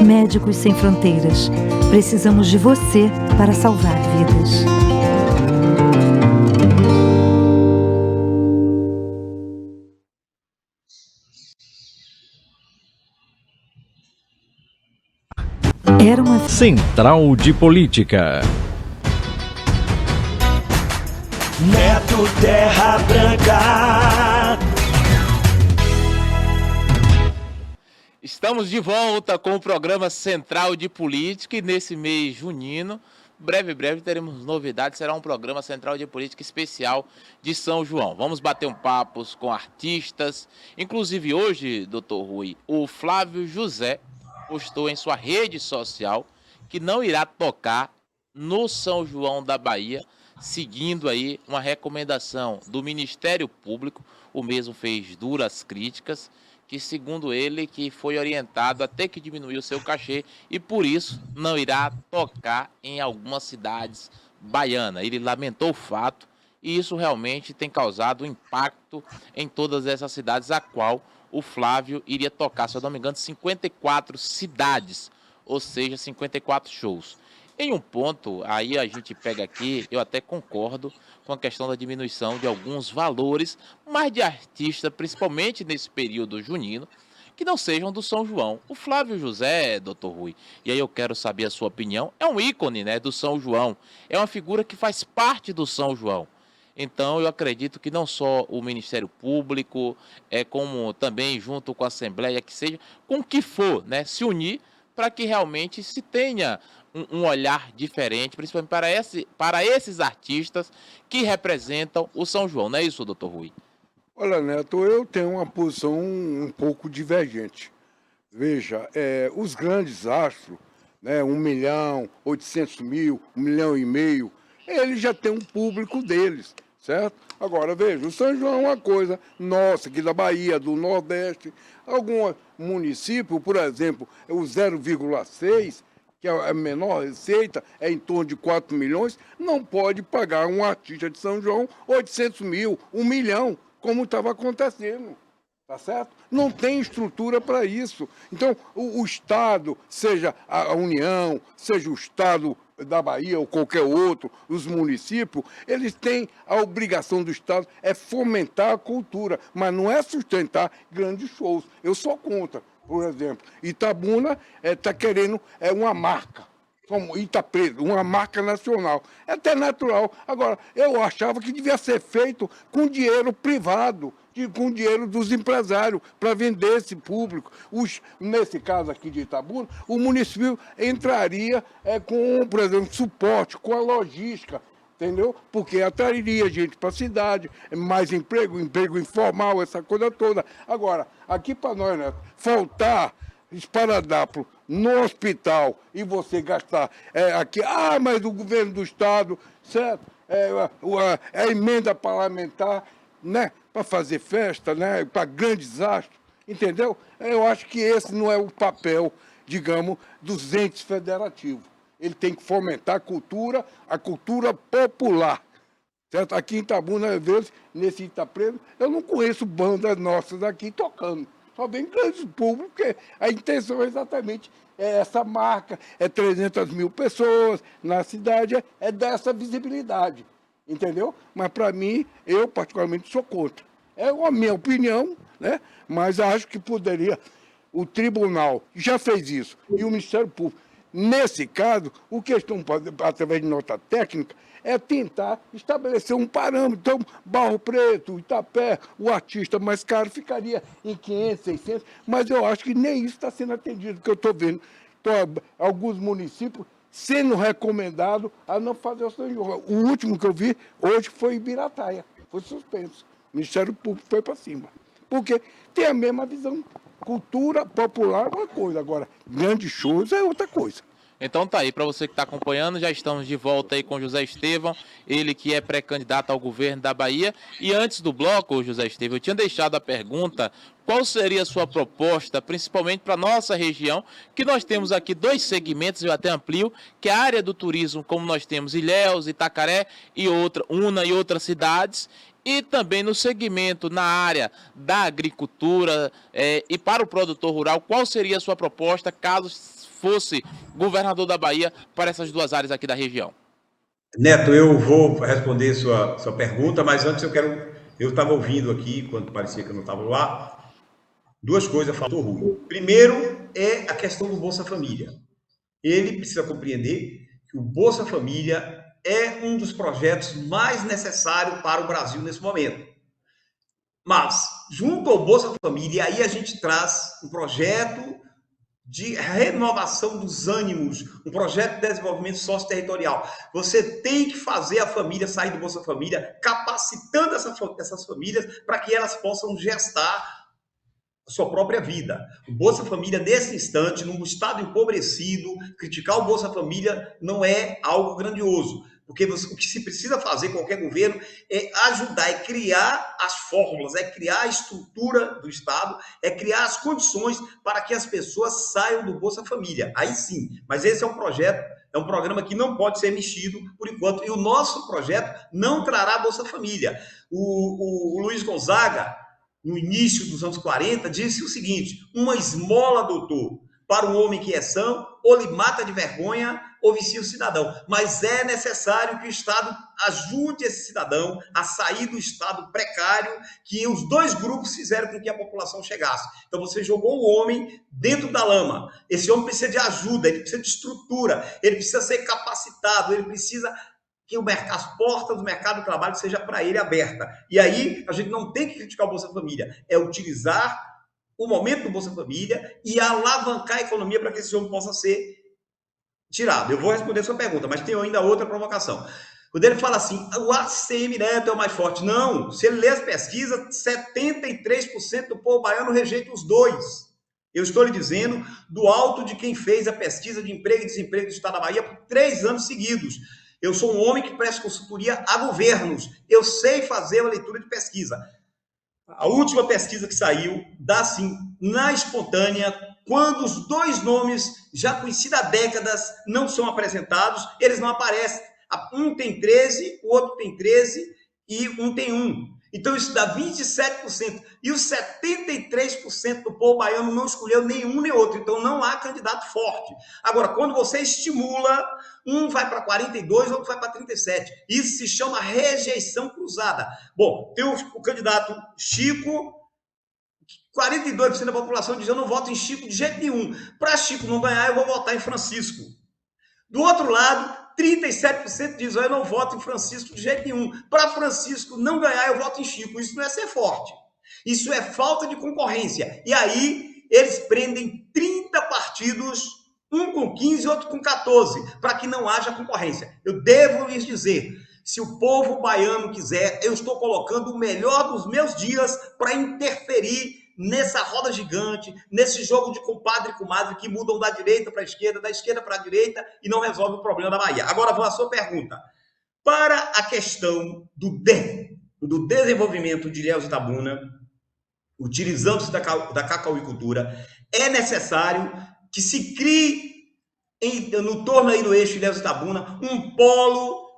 Médicos Sem Fronteiras. Precisamos de você para salvar vidas. Era uma Central de Política. Neto Terra Branca. Estamos de volta com o programa Central de Política e nesse mês junino breve teremos novidades, será um programa Central de Política especial de São João. Vamos bater um papo com artistas, inclusive hoje, doutor Rui, o Flávio José postou em sua rede social que não irá tocar no São João da Bahia, seguindo aí uma recomendação do Ministério Público. O mesmo fez duras críticas, que segundo ele que foi orientado a ter que diminuir o seu cachê e por isso não irá tocar em algumas cidades baianas. Ele lamentou o fato e isso realmente tem causado impacto em todas essas cidades, a qual o Flávio iria tocar, se eu não me engano, 54 cidades, ou seja, 54 shows. Em um ponto, aí a gente pega aqui, eu até concordo com a questão da diminuição de alguns valores, mas de artistas, principalmente nesse período junino, que não sejam do São João. O Flávio José, doutor Rui, e aí eu quero saber a sua opinião, é um ícone, né, do São João, é uma figura que faz parte do São João. Então, eu acredito que não só o Ministério Público, como também junto com a Assembleia, que seja, com o que for, né, se unir para que realmente se tenha um olhar diferente, principalmente para esses artistas que representam o São João. Não é isso, doutor Rui? Olha, Neto, eu tenho uma posição um pouco divergente. Veja, os grandes astros, né, 1.800.000, 1,5 milhão, eles já têm um público deles, certo? Agora, veja, o São João é uma coisa nossa, aqui da Bahia, do Nordeste. Alguns municípios, por exemplo, o 0,6, que é a menor receita, é em torno de 4 milhões, não pode pagar um artista de São João 800.000, 1 milhão, como estava acontecendo. Tá certo? Não tem estrutura para isso. Então, o Estado, seja a União, seja o Estado da Bahia ou qualquer outro, os municípios, eles têm a obrigação do Estado é fomentar a cultura, mas não é sustentar grandes shows. Eu sou contra, por exemplo. Itabuna está querendo uma marca, como Itapreso, uma marca nacional. É até natural. Agora, eu achava que devia ser feito com dinheiro privado, com dinheiro dos empresários, para vender esse público. Nesse caso aqui de Itabuna, o município entraria com, por exemplo, suporte, com a logística, entendeu? Porque atrairia gente para a cidade, mais emprego informal, essa coisa toda. Agora, aqui para nós, né, faltar esparadrapo no hospital e você gastar aqui, mas o governo do Estado, certo? A emenda parlamentar, né? Para fazer festa, né? Para grandes astros, entendeu? Eu acho que esse não é o papel, digamos, dos entes federativos. Ele tem que fomentar a cultura popular. Certo? Aqui em Itabuna, às vezes, nesse Itapreso, eu não conheço bandas nossas aqui tocando. Só vem grandes públicos, porque a intenção é exatamente essa marca, 300.000 pessoas na cidade, é dessa visibilidade. Entendeu? Mas, para mim, eu particularmente sou contra. É a minha opinião, né? Mas acho que poderia, o tribunal já fez isso, e o Ministério Público. Nesse caso, o que estão fazendo, através de nota técnica, é tentar estabelecer um parâmetro. Então, Barro Preto, Itapé, o artista mais caro ficaria em 500, 600, mas eu acho que nem isso está sendo atendido, porque eu estou vendo alguns municípios sendo recomendado a não fazer o São João. O último que eu vi hoje foi em Birataia, foi suspenso. O Ministério Público foi para cima. Porque tem a mesma visão. Cultura popular é uma coisa, agora grandes shows é outra coisa. Então tá aí, para você que está acompanhando, já estamos de volta aí com José Estevão, ele que é pré-candidato ao governo da Bahia. E antes do bloco, José Estevão, eu tinha deixado a pergunta, qual seria a sua proposta, principalmente para a nossa região, que nós temos aqui dois segmentos, eu até amplio, que é a área do turismo, como nós temos Ilhéus, Itacaré, e Una e outras cidades, e também no segmento, na área da agricultura e para o produtor rural, qual seria a sua proposta caso fosse governador da Bahia para essas duas áreas aqui da região? Neto, eu vou responder sua pergunta, mas antes eu estava ouvindo aqui, quando parecia que eu não estava lá, duas coisas falou Rui. Primeiro é a questão do Bolsa Família. Ele precisa compreender que o Bolsa Família é um dos projetos mais necessários para o Brasil nesse momento. Mas, junto ao Bolsa Família, aí a gente traz um projeto de renovação dos ânimos, um projeto de desenvolvimento socioterritorial. Você tem que fazer a família sair do Bolsa Família, capacitando essas famílias para que elas possam gestar a sua própria vida. O Bolsa Família, nesse instante, num estado empobrecido, criticar o Bolsa Família não é algo grandioso. Porque o que se precisa fazer, qualquer governo, é ajudar, é criar as fórmulas, é criar a estrutura do Estado, é criar as condições para que as pessoas saiam do Bolsa Família. Aí sim, mas esse é um projeto, é um programa que não pode ser mexido por enquanto, e o nosso projeto não trará Bolsa Família. O Luiz Gonzaga, no início dos anos 40, disse o seguinte: uma esmola, doutor, para um homem que é são, ou lhe mata de vergonha, ou vicia o cidadão. Mas é necessário que o Estado ajude esse cidadão a sair do estado precário que os dois grupos fizeram com que a população chegasse. Então você jogou o homem dentro da lama. Esse homem precisa de ajuda, ele precisa de estrutura, ele precisa ser capacitado, ele precisa que as portas do mercado de trabalho seja para ele aberta. E aí a gente não tem que criticar o Bolsa Família, é utilizar o momento do Bolsa Família e alavancar a economia para que esse homem possa ser tirado. Eu vou responder a sua pergunta, mas tem ainda outra provocação. Quando ele fala assim, o ACM Neto é o mais forte. Não, se ele ler as pesquisas, 73% do povo baiano rejeita os dois. Eu estou lhe dizendo do alto de quem fez a pesquisa de emprego e desemprego do Estado da Bahia por 3 anos seguidos. Eu sou um homem que presta consultoria a governos. Eu sei fazer a leitura de pesquisa. A última pesquisa que saiu dá assim, na espontânea, quando os dois nomes já conhecidos há décadas não são apresentados, eles não aparecem. Um tem 13, o outro tem 13 e um tem 1. Então isso dá 27%. E os 73% do povo baiano não escolheu nenhum nem outro. Então não há candidato forte. Agora, quando você estimula, um vai para 42, outro vai para 37. Isso se chama rejeição cruzada. Bom, tem o candidato Chico, 42% da população diz: eu não voto em Chico de jeito nenhum. Para Chico não ganhar, eu vou votar em Francisco. Do outro lado, 37% diz: eu não voto em Francisco de jeito nenhum. Para Francisco não ganhar, eu voto em Chico. Isso não é ser forte. Isso é falta de concorrência. E aí, eles prendem 30 partidos, um com 15 e outro com 14, para que não haja concorrência. Eu devo lhes dizer, se o povo baiano quiser, eu estou colocando o melhor dos meus dias para interferir nessa roda gigante, nesse jogo de compadre e comadre que mudam da direita para a esquerda, da esquerda para a direita e não resolve o problema da Bahia. Agora vou à sua pergunta. Para a questão do desenvolvimento de Ilhéus Itabuna, utilizando-se da cacauicultura, é necessário que se crie no torno aí do eixo Ilhéus Itabuna um polo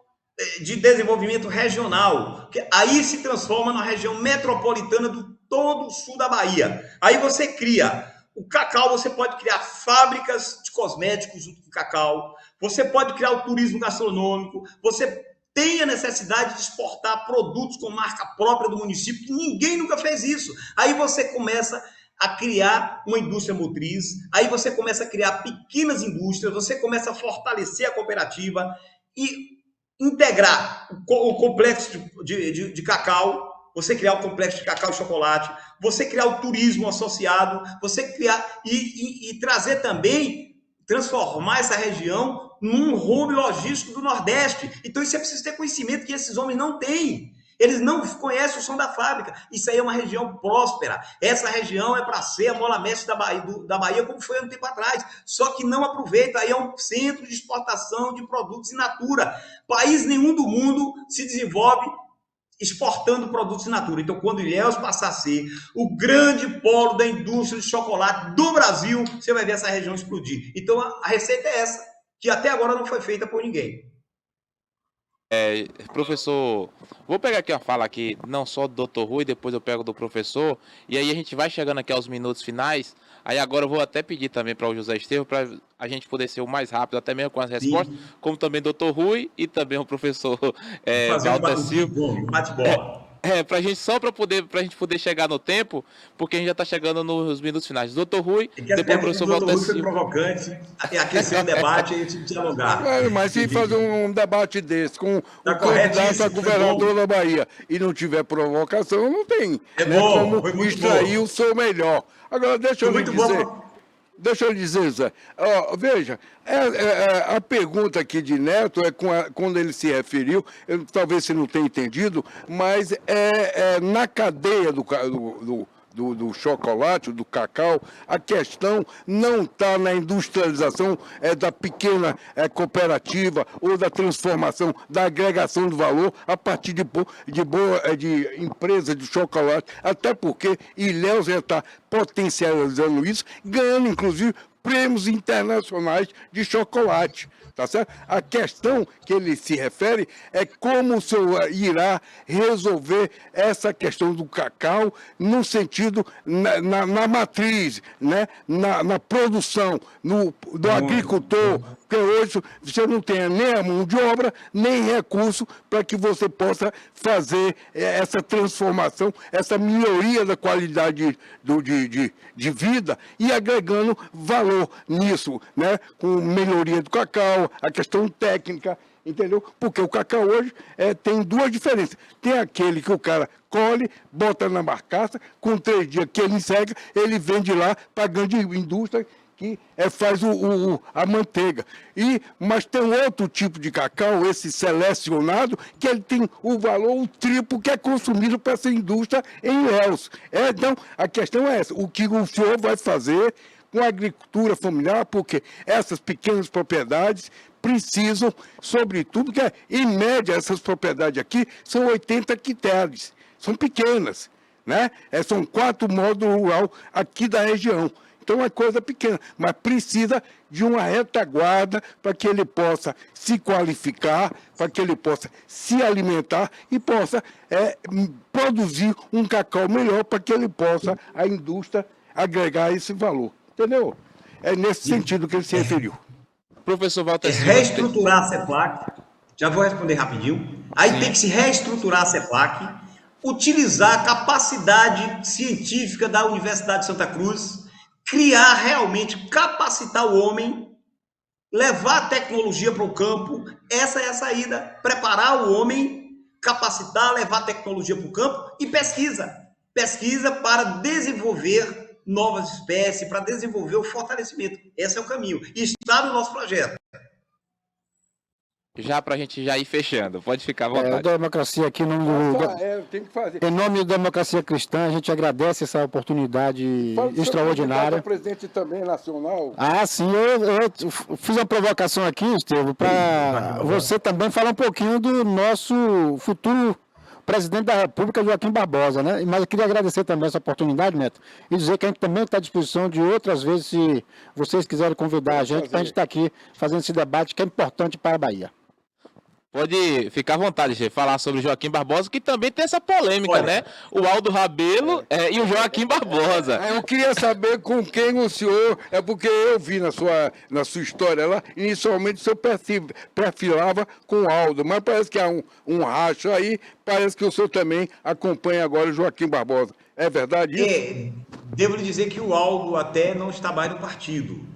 de desenvolvimento regional, que aí se transforma numa região metropolitana do todo o sul da Bahia. Aí você cria o cacau, você pode criar fábricas de cosméticos junto com o cacau, você pode criar o turismo gastronômico, você tem a necessidade de exportar produtos com marca própria do município, que ninguém nunca fez isso. Aí você começa a criar uma indústria motriz, aí você começa a criar pequenas indústrias, você começa a fortalecer a cooperativa e integrar o complexo de cacau, você criar o complexo de cacau e chocolate, você criar o turismo associado, você criar e trazer também, transformar essa região num hub logístico do Nordeste. Então isso é preciso ter conhecimento que esses homens não têm. Eles não conhecem o som da fábrica. Isso aí é uma região próspera. Essa região é para ser a mola mestre da Bahia, como foi há um tempo atrás. Só que não aproveita. Aí é um centro de exportação de produtos in natura. País nenhum do mundo se desenvolve exportando produtos in natura. Então, quando Ilhéus passar a ser o grande polo da indústria de chocolate do Brasil, você vai ver essa região explodir. Então, a receita é essa, que até agora não foi feita por ninguém. Professor, vou pegar aqui uma fala aqui, não só do Dr. Rui, depois eu pego do professor, e aí a gente vai chegando aqui aos minutos finais. Aí agora eu vou até pedir também para o José Estevão, para a gente poder ser o mais rápido, até mesmo com as respostas, como também o Dr. Rui e também o professor Walter Silva. Pra gente, só para a gente poder chegar no tempo, porque a gente já está chegando nos minutos finais. Dr. Rui, depois o professor Walter Silva. Foi provocante, aquecer o debate e a gente dialogar. Mas se fazer um debate desse com o candidato a governador da Bahia e não tiver provocação, não tem. É bom, como extrair o seu melhor. Agora, deixa eu lhe dizer. Deixa eu dizer, Zé. Veja, a pergunta aqui de Neto é quando ele se referiu, talvez você não tenha entendido, mas na cadeia do chocolate, do cacau, a questão não está na industrialização da pequena cooperativa ou da transformação, da agregação do valor a partir de empresas de chocolate, até porque Ilhéus já está potencializando isso, ganhando inclusive prêmios internacionais de chocolate. Tá certo? A questão que ele se refere é como o senhor irá resolver essa questão do cacau no sentido, na matriz, né? na produção, do agricultor, porque hoje você não tem nem a mão de obra, nem recurso para que você possa fazer essa transformação, essa melhoria da qualidade de vida e agregando valor nisso, né? Com melhoria do cacau, a questão técnica, entendeu? Porque o cacau hoje tem duas diferenças. Tem aquele que o cara colhe, bota na barcaça, com 3 dias que ele enxerga, ele vende lá para a grande indústria que faz a manteiga. Mas tem outro tipo de cacau, esse selecionado, que ele tem o valor, o triplo que é consumido para essa indústria em Ilhéus. Então, a questão é essa, o que o senhor vai fazer com a agricultura familiar, porque essas pequenas propriedades precisam, sobretudo, que em média essas propriedades aqui são 80 hectares, são pequenas, né? São 4 módulos rurais aqui da região. Então é coisa pequena, mas precisa de uma retaguarda para que ele possa se qualificar, para que ele possa se alimentar e possa produzir um cacau melhor para que ele possa, a indústria, agregar esse valor. Entendeu? É nesse sentido que ele se referiu. Professor Walter Silva. Reestruturar a CEPLAC, já vou responder rapidinho. Aí tem que se reestruturar a CEPLAC, utilizar a capacidade científica da Universidade de Santa Cruz, criar realmente, capacitar o homem, levar a tecnologia para o campo. Essa é a saída. Preparar o homem, capacitar, levar a tecnologia para o campo e pesquisa. Pesquisa para desenvolver novas espécies, para desenvolver o fortalecimento. Esse é o caminho. E está no nosso projeto. Já para a gente já ir fechando, pode ficar à vontade. A democracia aqui, tem que fazer. Em nome da Democracia Cristã, a gente agradece essa oportunidade extraordinária. O presidente também nacional. Sim, eu fiz uma provocação aqui, Estevam, para você também falar um pouquinho do nosso futuro presidente da República, Joaquim Barbosa, né? Mas eu queria agradecer também essa oportunidade, Neto, e dizer que a gente também está à disposição de outras vezes, se vocês quiserem convidar a gente, para a gente estar aqui fazendo esse debate que é importante para a Bahia. Pode ficar à vontade, de falar sobre o Joaquim Barbosa, que também tem essa polêmica, né? O Aldo Rabelo e o Joaquim Barbosa. Eu queria saber com quem o senhor... porque eu vi na sua história lá, inicialmente o senhor perfilava com o Aldo, mas parece que há um racho aí, parece que o senhor também acompanha agora o Joaquim Barbosa. É verdade isso? Devo lhe dizer que o Aldo até não está mais no partido.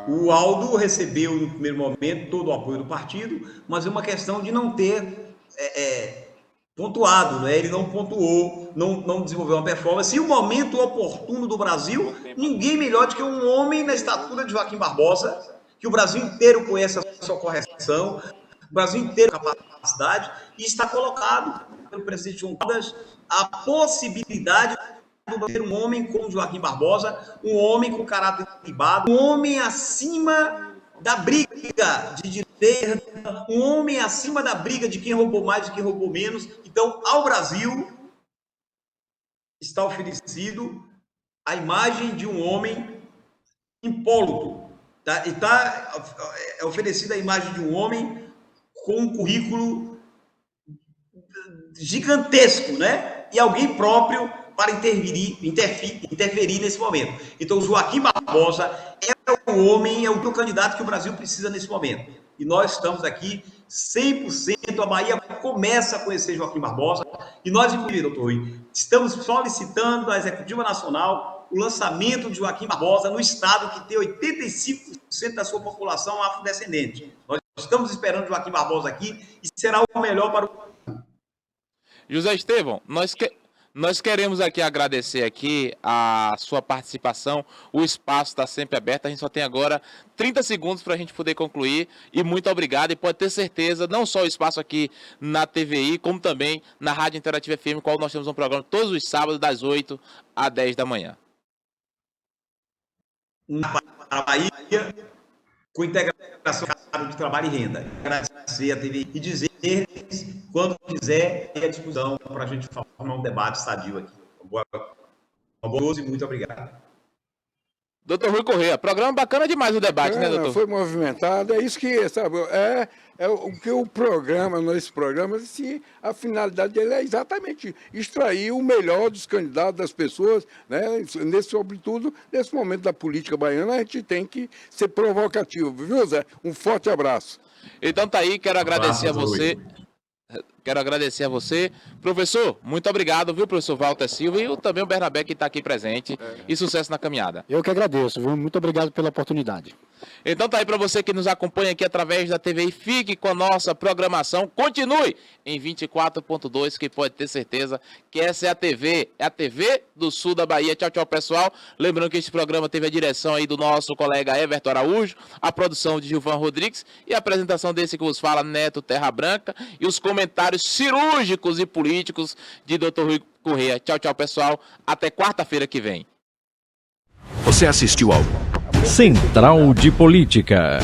O Aldo recebeu, no primeiro momento, todo o apoio do partido, mas é uma questão de não ter pontuado, né? Ele não pontuou, não desenvolveu uma performance. E o momento oportuno do Brasil, ninguém melhor do que um homem na estatura de Joaquim Barbosa, que o Brasil inteiro conhece a sua correção, o Brasil inteiro tem capacidade, e está colocado pelo presidente João Caldas a possibilidade de ter um homem como Joaquim Barbosa, um homem com caráter equilibrado, um homem acima da briga de direita, um homem acima da briga de quem roubou mais e quem roubou menos. Então, ao Brasil está oferecido a imagem de um homem impoluto, tá? E está oferecida a imagem de um homem com um currículo gigantesco, né? E alguém próprio para interferir nesse momento. Então, Joaquim Barbosa é o homem, é o candidato que o Brasil precisa nesse momento. E nós estamos aqui 100%, a Bahia começa a conhecer Joaquim Barbosa, e nós, inclusive, doutor Rui, estamos solicitando à Executiva Nacional o lançamento de Joaquim Barbosa no estado que tem 85% da sua população afrodescendente. Nós estamos esperando Joaquim Barbosa aqui e será o melhor para o... José Estevão, Nós queremos aqui agradecer aqui a sua participação, o espaço está sempre aberto, a gente só tem agora 30 segundos para a gente poder concluir e muito obrigado e pode ter certeza, não só o espaço aqui na TVI, como também na Rádio Interativa FM, qual nós temos um programa todos os sábados das 8 às 10 da manhã. Para a Bahia, com integração de trabalho e renda. Agradecer a TVI e dizer, quando quiser, ter a discussão para a gente formar um debate sadio aqui. Uma boa e muito obrigado. Doutor Rui Correia, programa bacana demais o debate, né, doutor? Foi movimentado, é isso que, sabe, o que o programa, nesse programa, a finalidade dele é exatamente extrair o melhor dos candidatos, das pessoas, né? Sobretudo, nesse momento da política baiana, a gente tem que ser provocativo, viu, Zé? Um forte abraço. Então tá aí, quero agradecer a você. Quero agradecer a você. Professor, muito obrigado, viu, professor Walter Silva e também o Bernabé que está aqui presente. E sucesso na caminhada. Eu que agradeço, viu? Muito obrigado pela oportunidade. Então tá aí para você que nos acompanha aqui através da TVI, fique com a nossa programação, continue em 24.2, que pode ter certeza que essa é a TV do sul da Bahia. Tchau, tchau, pessoal. Lembrando que este programa teve a direção aí do nosso colega Everton Araújo, a produção de Gilvan Rodrigues e a apresentação desse que vos fala, Neto Terra Branca, e os comentários cirúrgicos e políticos de Dr. Rui Correia. Tchau, tchau, pessoal. Até quarta-feira que vem. Você assistiu ao Central de Política.